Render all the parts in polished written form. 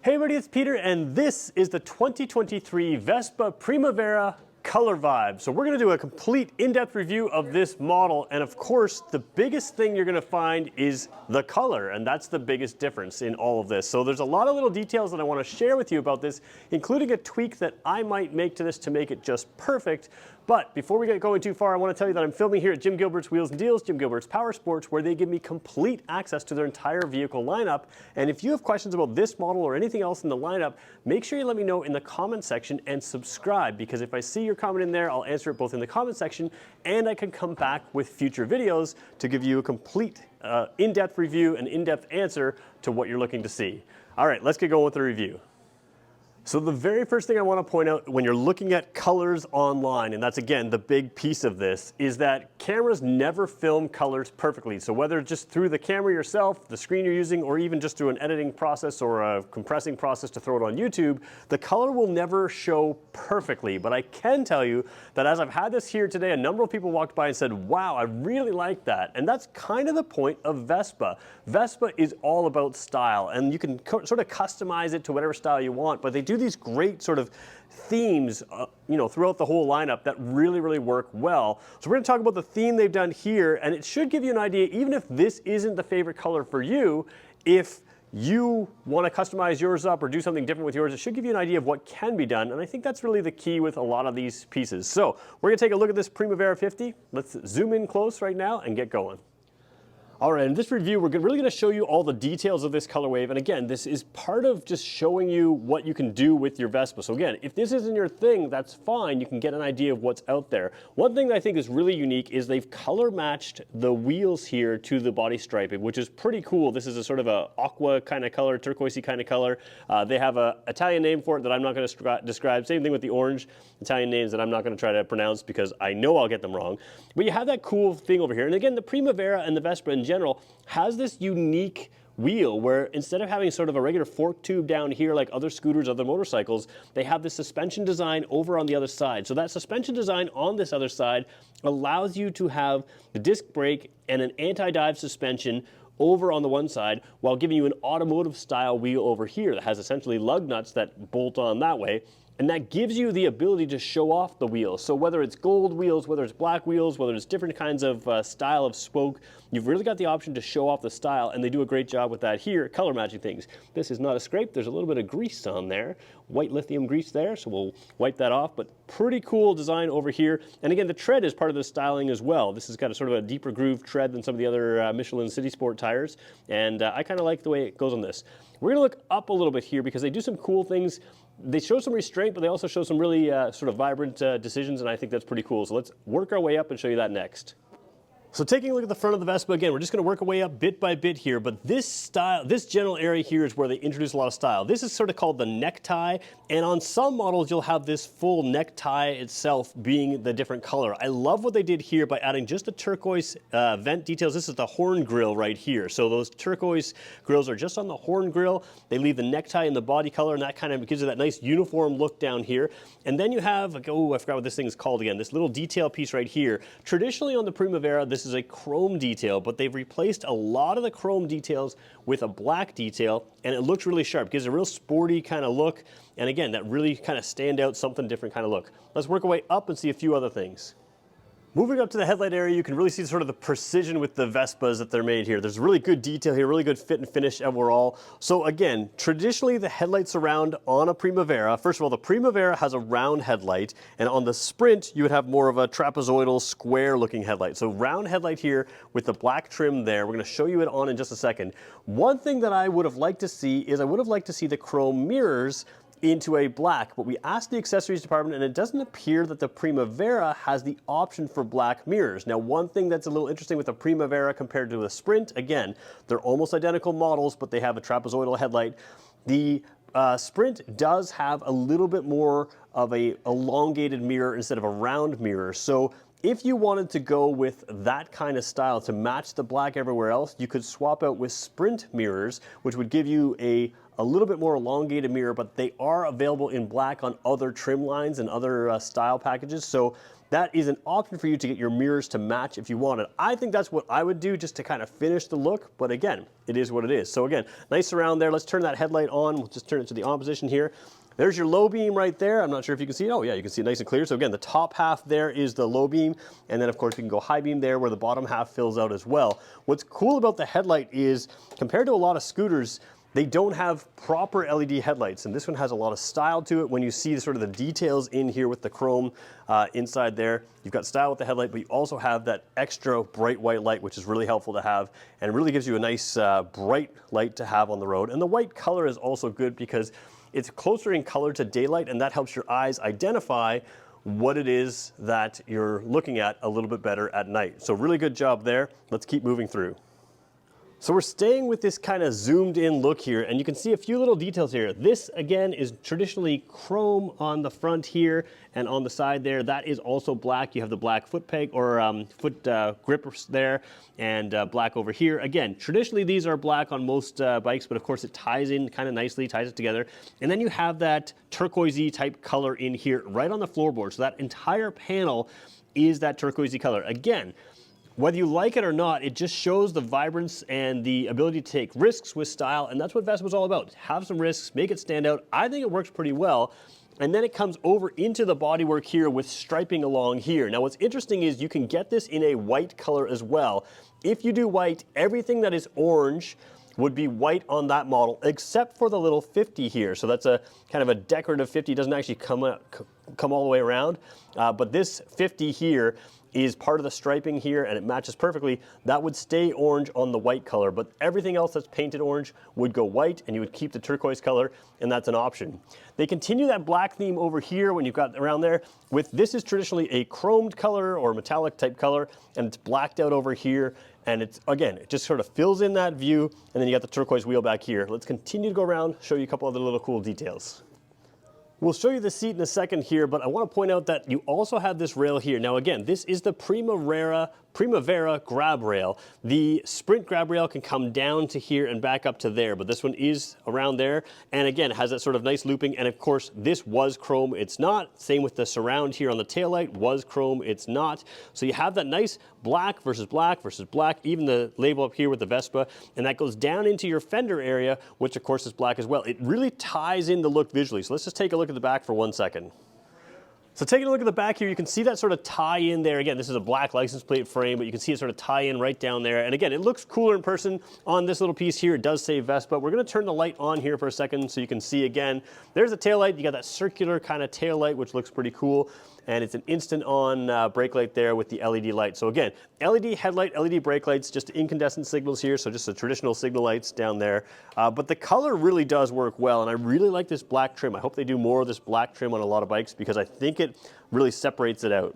Hey everybody, it's Peter, and this is the 2023 Vespa Primavera Color Vibe. So we're going to do a complete in-depth review of this model, and of course the biggest thing you're going to find is the color, and that's the biggest difference in all of this. So there's a lot of little details that I want to share with you about this, including a tweak that I might make to this to make it just perfect. But before we get going too far, I want to tell you that I'm filming here at Jim Gilbert's Wheels and Deals, Jim Gilbert's Power Sports, where they give me complete access to their entire vehicle lineup. And if you have questions about this model or anything else in the lineup, make sure you let me know in the comment section and subscribe, because if I see your comment in there, I'll answer it both in the comment section and I can come back with future videos to give you a complete in-depth review and in-depth answer to what you're looking to see. All right, let's get going with the review. So the very first thing I want to point out when you're looking at colors online, and that's again the big piece of this, is that cameras never film colors perfectly. So whether just through the camera yourself, the screen you're using, or even just through an editing process or a compressing process to throw it on YouTube, the color will never show perfectly. But I can tell you that as I've had this here today, a number of people walked by and said, wow, I really like that. And that's kind of the point of Vespa. Vespa is all about style, and you can sort of customize it to whatever style you want, but they do these great sort of themes throughout the whole lineup that really work well. So we're going to talk about the theme they've done here, and it should give you an idea, even if this isn't the favorite color for you, if you want to customize yours up or do something different with yours, it should give you an idea of what can be done, and I think that's really the key with a lot of these pieces. So we're going to take a look at this Primavera 50. Let's zoom in close right now and get going. All right, in this review, we're really going to show you all the details of this color wave. And again, this is part of just showing you what you can do with your Vespa. So again, if this isn't your thing, that's fine. You can get an idea of what's out there. One thing that I think is really unique is they've color matched the wheels here to the body striping, which is pretty cool. This is a sort of a aqua kind of color, turquoisey kind of color. They have an Italian name for it that I'm not going to describe. Same thing with the orange Italian names that I'm not going to try to pronounce because I know I'll get them wrong. But you have that cool thing over here. And again, the Primavera and the Vespa in general has this unique wheel where instead of having sort of a regular fork tube down here like other scooters, other motorcycles, they have this suspension design over on the other side. So that suspension design on this other side allows you to have the disc brake and an anti-dive suspension over on the one side while giving you an automotive style wheel over here that has essentially lug nuts that bolt on that way. And that gives you the ability to show off the wheels. So whether it's gold wheels, whether it's black wheels, whether it's different kinds of style of spoke, you've really got the option to show off the style, and they do a great job with that here, color matching things. This is not a scrape. There's a little bit of grease on there, white lithium grease there, so we'll wipe that off, but pretty cool design over here. And again, the tread is part of the styling as well. This has got a sort of a deeper groove tread than some of the other Michelin City Sport tires, and I kind of like the way it goes on this. We're going to look up a little bit here because they do some cool things. They show some restraint, but they also show some really sort of vibrant decisions, and I think that's pretty cool. So let's work our way up and show you that next. So taking a look at the front of the Vespa again, we're just going to work our way up bit by bit here, but this style, this general area here is where they introduce a lot of style. This is sort of called the necktie, and on some models you'll have this full necktie itself being the different color. I love what they did here by adding just the turquoise vent details. This is the horn grill right here. So those turquoise grills are just on the horn grill. They leave the necktie in the body color, and that kind of gives you that nice uniform look down here. And then you have, like, oh, I forgot what this thing is called again, this little detail piece right here. Traditionally on the Primavera, this is a chrome detail, but they've replaced a lot of the chrome details with a black detail, and it looks really sharp. Gives a real sporty kind of look, and again, that really kind of stand out, something different kind of look. Let's work our way up and see a few other things. Moving up to the headlight area, you can really see sort of the precision with the Vespas that they're made here. There's really good detail here, really good fit and finish overall. So again, traditionally the headlights around on a Primavera, first of all, the Primavera has a round headlight, and on the Sprint, you would have more of a trapezoidal, square looking headlight. So round headlight here with the black trim there. We're gonna show you it on in just a second. One thing that I would have liked to see is I would have liked to see the chrome mirrors into a black, but we asked the accessories department and it doesn't appear that the Primavera has the option for black mirrors. Now, one thing that's a little interesting with the Primavera compared to the Sprint, again, they're almost identical models, but they have a trapezoidal headlight. The Sprint does have a little bit more of a elongated mirror instead of a round mirror. So if you wanted to go with that kind of style to match the black everywhere else, you could swap out with Sprint mirrors, which would give you a little bit more elongated mirror, but they are available in black on other trim lines and other style packages. So that is an option for you to get your mirrors to match if you wanted. I think that's what I would do just to kind of finish the look, but again, it is what it is. So again, nice surround there. Let's turn that headlight on. We'll just turn it to the on position here. There's your low beam right there. I'm not sure if you can see it. Oh yeah, you can see it nice and clear. So again, the top half there is the low beam, and then of course we can go high beam there where the bottom half fills out as well. What's cool about the headlight is, compared to a lot of scooters, they don't have proper LED headlights, and this one has a lot of style to it. When you see sort of the details in here with the chrome inside there, you've got style with the headlight, but you also have that extra bright white light, which is really helpful to have, and it really gives you a nice bright light to have on the road. And the white color is also good because it's closer in color to daylight, and that helps your eyes identify what it is that you're looking at a little bit better at night. So really good job there. Let's keep moving through. So we're staying with this kind of zoomed in look here, and you can see a few little details here. This again is traditionally chrome on the front here, and on the side there, that is also black. You have the black foot peg or foot grippers there, and black over here. Again, traditionally these are black on most bikes, but of course it ties in kind of nicely, ties it together. And then you have that turquoisey type color in here right on the floorboard. So that entire panel is that turquoisey color. Again, whether you like it or not, it just shows the vibrance and the ability to take risks with style, and that's what Vespa's all about. Have some risks, make it stand out. I think it works pretty well. And then it comes over into the bodywork here with striping along here. Now what's interesting is you can get this in a white color as well. If you do white, everything that is orange would be white on that model, except for the little 50 here. So that's a kind of a decorative 50. It doesn't actually come all the way around, but this 50 here is part of the striping here, and it matches perfectly. That would stay orange on the white color, but everything else that's painted orange would go white, and you would keep the turquoise color, and that's an option. They continue that black theme over here when you've got around there with, this is traditionally a chromed color or metallic type color, and it's blacked out over here, and it's, again, it just sort of fills in that view, and then you got the turquoise wheel back here. Let's continue to go around, show you a couple other little cool details. We'll show you the seat in a second here, but I want to point out that you also have this rail here. Now again, this is the Primavera grab rail. The Sprint grab rail can come down to here and back up to there, but this one is around there, and again, it has that sort of nice looping, and of course, this was chrome, it's not. Same with the surround here on the taillight, was chrome, it's not. So you have that nice black versus black versus black, even the label up here with the Vespa, and that goes down into your fender area, which of course is black as well. It really ties in the look visually. So let's just take a look at the back for 1 second. So taking a look at the back here, you can see that sort of tie in there. Again, this is a black license plate frame, but you can see it sort of tie in right down there. And again, it looks cooler in person. On this little piece here, it does say Vespa. We're gonna turn the light on here for a second so you can see again. There's a tail light. You got that circular kind of tail light, which looks pretty cool. And it's an instant on brake light there with the LED light. So again, LED headlight, LED brake lights, just incandescent signals here, so just the traditional signal lights down there. But the color really does work well, and I really like this black trim. I hope they do more of this black trim on a lot of bikes because I think it really separates it out.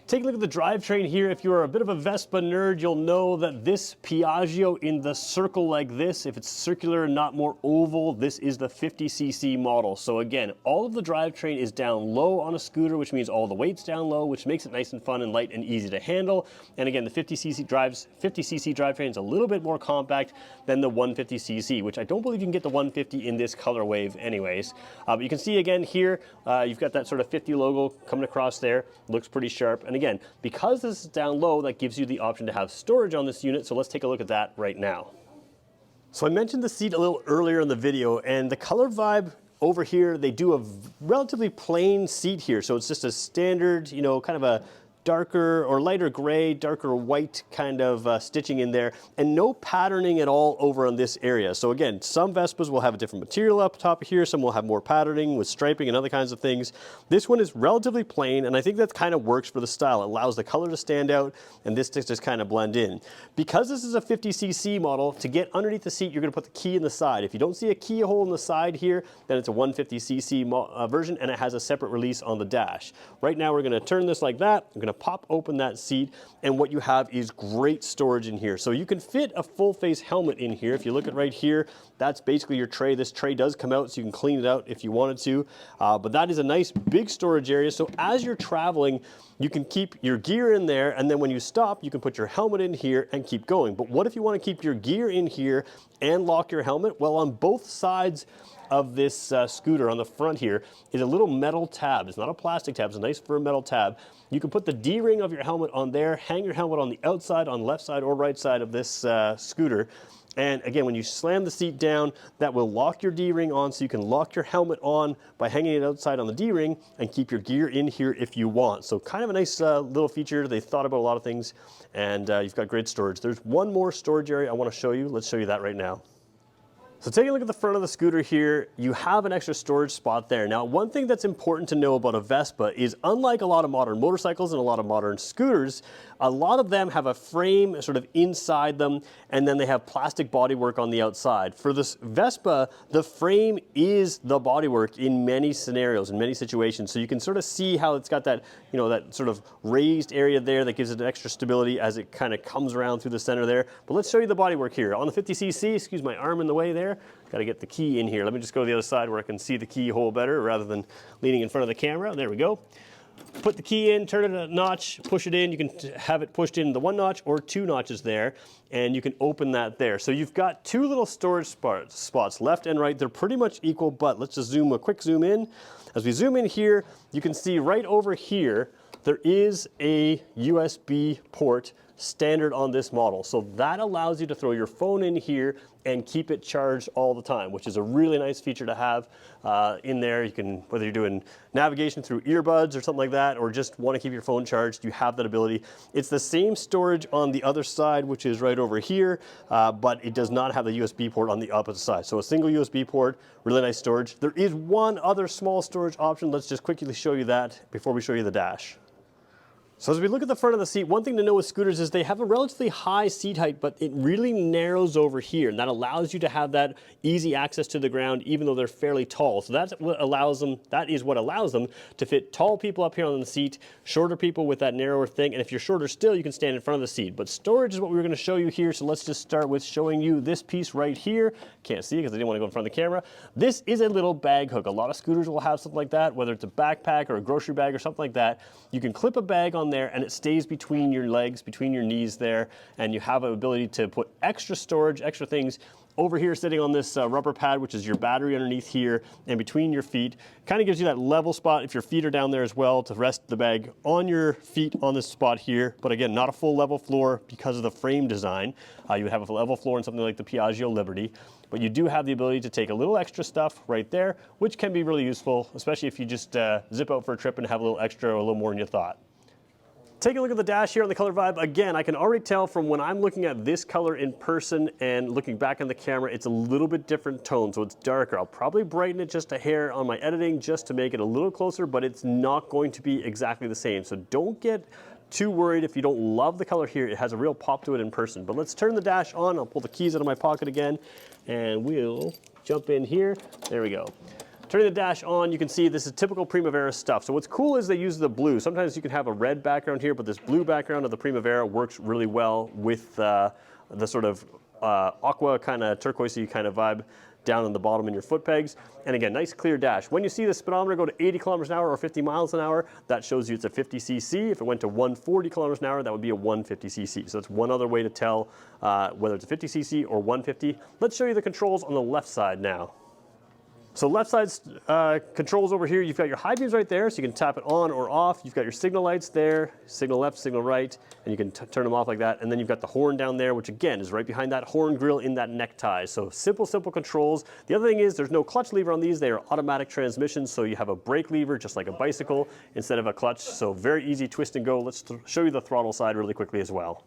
Take a look at the drivetrain here. If you're a bit of a Vespa nerd, you'll know that this Piaggio in the circle like this, if it's circular and not more oval, this is the 50cc model. So again, all of the drivetrain is down low on a scooter, which means all the weight's down low, which makes it nice and fun and light and easy to handle. And again, the 50cc drivetrain is a little bit more compact than the 150cc, which I don't believe you can get the 150 in this color wave anyways. But you can see again here, you've got that sort of 50 logo coming across there. Looks pretty sharp. And again, because this is down low, that gives you the option to have storage on this unit, so let's take a look at that right now. So I mentioned the seat a little earlier in the video, and the Color Vibe over here, they do a relatively plain seat here, so it's just a standard, you know, kind of a darker or lighter gray, darker white kind of stitching in there, and no patterning at all over on this area. So again, some Vespas will have a different material up top here, some will have more patterning with striping and other kinds of things. This one is relatively plain, and I think that kind of works for the style. It allows the color to stand out, and this to just kind of blend in. Because this is a 50cc model, to get underneath the seat, you're gonna put the key in the side. If you don't see a keyhole in the side here, then it's a 150cc version, and it has a separate release on the dash. Right now, we're gonna turn this like that. I'm gonna pop open that seat, and what you have is great storage in here. So you can fit a full face helmet in here. If you look at right here, that's basically your tray. This tray does come out, so you can clean it out if you wanted to, but that is a nice big storage area. So as you're traveling, you can keep your gear in there, and then when you stop, you can put your helmet in here and keep going. But what if you want to keep your gear in here and lock your helmet? Well, on both sides of this scooter on the front here is a little metal tab. It's not a plastic tab, it's a nice firm metal tab. You can put the D-ring of your helmet on there, hang your helmet on the outside, on the left side or right side of this scooter. And again, when you slam the seat down, that will lock your D-ring on, so you can lock your helmet on by hanging it outside on the D-ring and keep your gear in here if you want. So kind of a nice little feature. They thought about a lot of things, and you've got great storage. There's one more storage area I want to show you. Let's show you that right now. So taking a look at the front of the scooter here, you have an extra storage spot there. Now, one thing that's important to know about a Vespa is, unlike a lot of modern motorcycles and a lot of modern scooters, a lot of them have a frame sort of inside them, and then they have plastic bodywork on the outside. For this Vespa, the frame is the bodywork in many scenarios, in many situations. So you can sort of see how it's got that, you know, that sort of raised area there that gives it extra stability as it kind of comes around through the center there. But let's show you the bodywork here. On the 50cc, excuse my arm in the way there, got to get the key in here. Let me just go to the other side where I can see the keyhole better rather than leaning in front of the camera. There we go. Put the key in, turn it a notch, push it in. You can have it pushed in the 1 notch or 2 notches there, and you can open that there. So you've got 2 little storage spots, left and right. They're pretty much equal, but let's just a quick zoom in. As we zoom in here, you can see right over here, there is a USB port standard on this model. So that allows you to throw your phone in here and keep it charged all the time, which is a really nice feature to have in there. You can, whether you're doing navigation through earbuds or something like that, or just want to keep your phone charged, you have that ability. It's the same storage on the other side, which is right over here, but it does not have the USB port on the opposite side. So a single USB port, really nice storage. There is one other small storage option. Let's just quickly show you that before we show you the dash. So as we look at the front of the seat, one thing to know with scooters is they have a relatively high seat height, but it really narrows over here, and that allows you to have that easy access to the ground even though they're fairly tall. So that is what allows them to fit tall people up here on the seat, shorter people with that narrower thing, and if you're shorter still, you can stand in front of the seat. But storage is what we were going to show you here, so let's just start with showing you this piece right here. Can't see it because I didn't want to go in front of the camera. This is a little bag hook. A lot of scooters will have something like that, whether it's a backpack or a grocery bag or something like that. You can clip a bag on there and it stays between your legs, between your knees there, and you have an ability to put extra storage, extra things over here sitting on this rubber pad, which is your battery underneath here and between your feet. Kind of gives you that level spot if your feet are down there as well, to rest the bag on your feet on this spot here. But again, not a full level floor because of the frame design. You would have a level floor in something like the Piaggio Liberty, but you do have the ability to take a little extra stuff right there, which can be really useful, especially if you just zip out for a trip and have a little extra or a little more than you thought. Take a look at the dash here on the Color Vibe. Again, I can already tell from when I'm looking at this color in person and looking back on the camera, it's a little bit different tone, so it's darker. I'll probably brighten it just a hair on my editing just to make it a little closer, but it's not going to be exactly the same. So don't get too worried if you don't love the color here. It has a real pop to it in person. But let's turn the dash on. I'll pull the keys out of my pocket again, and we'll jump in here. There we go. Turning the dash on, you can see this is typical Primavera stuff. So what's cool is they use the blue. Sometimes you can have a red background here, but this blue background of the Primavera works really well with the sort of aqua kind of turquoisey kind of vibe down on the bottom in your foot pegs. And again, nice clear dash. When you see the speedometer go to 80 kilometers an hour or 50 miles an hour, that shows you it's a 50cc. If it went to 140 kilometers an hour, that would be a 150cc. So that's one other way to tell whether it's a 50cc or 150. Let's show you the controls on the left side now. So left side's controls over here, you've got your high beams right there, so you can tap it on or off. You've got your signal lights there, signal left, signal right, and you can turn them off like that. And then you've got the horn down there, which again is right behind that horn grill in that necktie. So simple controls. The other thing is there's no clutch lever on these. They are automatic transmissions, so you have a brake lever just like a bicycle instead of a clutch. So very easy twist and go. Let's show you the throttle side really quickly as well.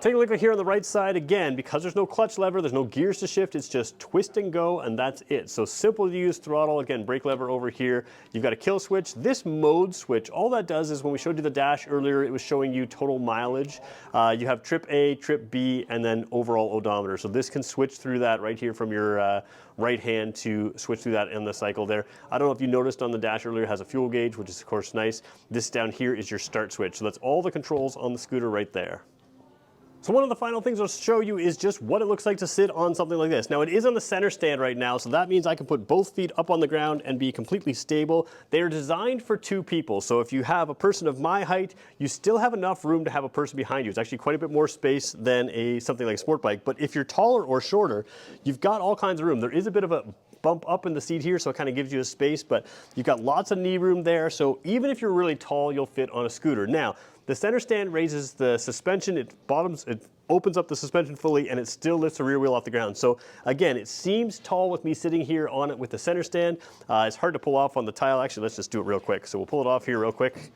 Take a look here on the right side. Again, because there's no clutch lever, there's no gears to shift, it's just twist and go, and that's it. So simple to use throttle. Again, brake lever over here. You've got a kill switch. This mode switch, all that does is when we showed you the dash earlier, it was showing you total mileage. You have trip A, trip B, and then overall odometer. So this can switch through that right here from your right hand to switch through that in the cycle there. I don't know if you noticed on the dash earlier, it has a fuel gauge, which is of course nice. This down here is your start switch. So that's all the controls on the scooter right there. So one of the final things I'll show you is just what it looks like to sit on something like this. Now it is on the center stand right now, so that means I can put both feet up on the ground and be completely stable. They are designed for 2 people, so if you have a person of my height, you still have enough room to have a person behind you. It's actually quite a bit more space than something like a sport bike, but if you're taller or shorter, you've got all kinds of room. There is a bit of a bump up in the seat here, so it kind of gives you a space, but you've got lots of knee room there, so even if you're really tall, you'll fit on a scooter. Now, the center stand raises the suspension, it opens up the suspension fully, and it still lifts the rear wheel off the ground. So again, it seems tall with me sitting here on it with the center stand. It's hard to pull off on the tile. Actually, let's just do it real quick. So we'll pull it off here real quick.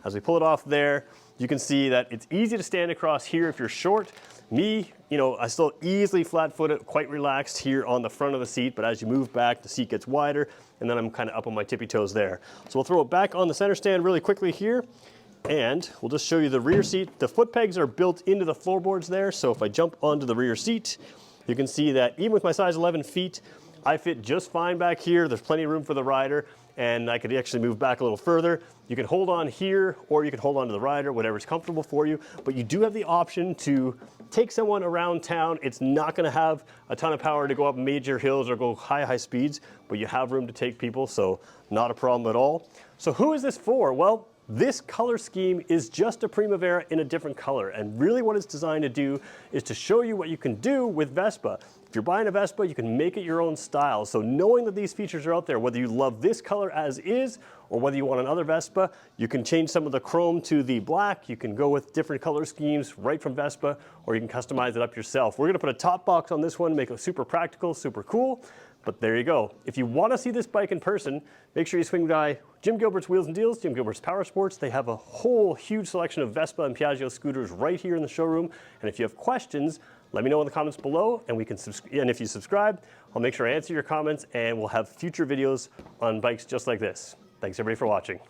As we pull it off there, you can see that it's easy to stand across here if you're short. Me, I still easily flat-footed, quite relaxed here on the front of the seat, but as you move back, the seat gets wider, and then I'm kind of up on my tippy toes there. So we'll throw it back on the center stand really quickly here. And we'll just show you the rear seat. The foot pegs are built into the floorboards there, so if I jump onto the rear seat, you can see that even with my size 11 feet, I fit just fine back here. There's plenty of room for the rider, and I could actually move back a little further. You can hold on here, or you can hold on to the rider, whatever's comfortable for you, but you do have the option to take someone around town. It's not gonna have a ton of power to go up major hills or go high speeds, but you have room to take people, so not a problem at all. So who is this for? Well, this color scheme is just a Primavera in a different color, and really what it's designed to do is to show you what you can do with Vespa. If you're buying a Vespa, you can make it your own style. So knowing that these features are out there, whether you love this color as is, or whether you want another Vespa, you can change some of the chrome to the black, you can go with different color schemes right from Vespa, or you can customize it up yourself. We're gonna put a top box on this one, make it super practical, super cool. But there you go. If you want to see this bike in person, make sure you swing by Jim Gilbert's Wheels and Deals, Jim Gilbert's Power Sports. They have a whole huge selection of Vespa and Piaggio scooters right here in the showroom. And if you have questions, let me know in the comments below, and if you subscribe, I'll make sure I answer your comments, and we'll have future videos on bikes just like this. Thanks everybody for watching.